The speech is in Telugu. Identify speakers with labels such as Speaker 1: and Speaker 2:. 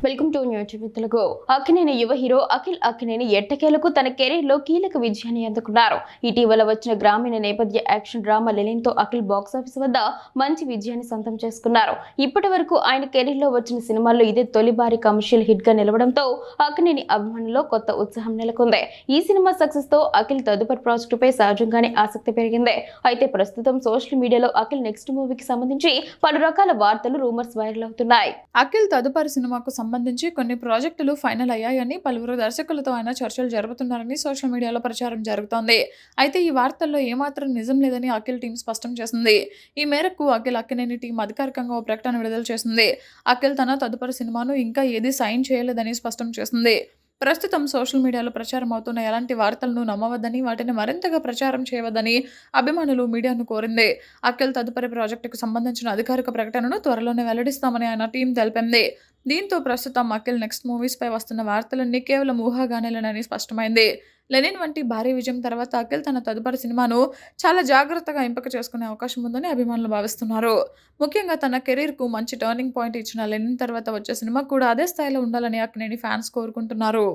Speaker 1: Welcome to new TV Telugu. Akkineni యువ హీరో అఖిల్ అక్కినేని ఎట్టకేలకు తన కెరీర్ లో కీలక విజయాన్ని అందుకున్నారు. ఇటీవల వచ్చిన గ్రామీణ నేపథ్య యాక్షన్ డ్రామా లెనిన్ తో అఖిల్ బాక్సాఫీస్ వద్ద మంచి విజయాన్ని సొంతం చేసుకున్నారు. ఇప్పటి వరకు ఆయన కెరీర్ లో వచ్చిన సినిమాల్లో ఇదే తొలి భారీ కమర్షియల్ హిట్ గా నిలవడంతో అక్కినేని అభిమానుల్లో కొత్త ఉత్సాహం నెలకొంది. ఈ సినిమా సక్సెస్ తో అఖిల్ తదుపరి ప్రాజెక్టు పై సహజంగానే ఆసక్తి పెరిగింది. అయితే ప్రస్తుతం సోషల్ మీడియాలో అఖిల్ నెక్స్ట్ మూవీకి సంబంధించి పలు రకాల వార్తలు రూమర్స్ వైరల్ అవుతున్నాయి.
Speaker 2: అఖిల్ తదుపరి సినిమాకు సంబంధించి కొన్ని ప్రాజెక్టులు ఫైనల్ అయ్యాయని పలువురు దర్శకులతో ఆయన చర్చలు జరుపుతున్నారని సోషల్ మీడియాలో ప్రచారం జరుగుతోంది. అయితే ఈ వార్తల్లో ఏమాత్రం నిజం లేదని అఖిల్ టీం స్పష్టం చేసింది. ఈ మేరకు అఖిల్ అక్కినేని టీం అధికారికంగా ఓ ప్రకటన విడుదల చేసింది. అఖిల్ తన తదుపరి సినిమాను ఇంకా ఏదీ సైన్ చేయలేదని స్పష్టం చేసింది. ప్రస్తుతం సోషల్ మీడియాలో ప్రచారం అవుతున్న ఎలాంటి వార్తలను నమ్మవద్దని, వాటిని మరింతగా ప్రచారం చేయవద్దని అభిమానులు మీడియాను కోరింది. అఖిల్ తదుపరి ప్రాజెక్టుకు సంబంధించిన అధికారిక ప్రకటనను త్వరలోనే వెల్లడిస్తామని ఆయన టీం తెలిపింది. దీంతో ప్రస్తుతం అఖిల్ నెక్స్ట్ మూవీస్ పై వస్తున్న వార్తలన్నీ కేవలం ఊహాగానేలేనని స్పష్టమైంది. లెనిన్ వంటి భారీ విజయం తర్వాత అఖిల్ తన తదుపరి సినిమాను చాలా జాగ్రత్తగా ఎంపిక చేసుకునే అవకాశం ఉందని అభిమానులు భావిస్తున్నారు. ముఖ్యంగా తన కెరీర్ కు మంచి టర్నింగ్ పాయింట్ ఇచ్చిన లెనిన్ తర్వాత వచ్చే సినిమా కూడా అదే స్థాయిలో ఉండాలని అక్కినేని ఫ్యాన్స్ కోరుకుంటున్నారు.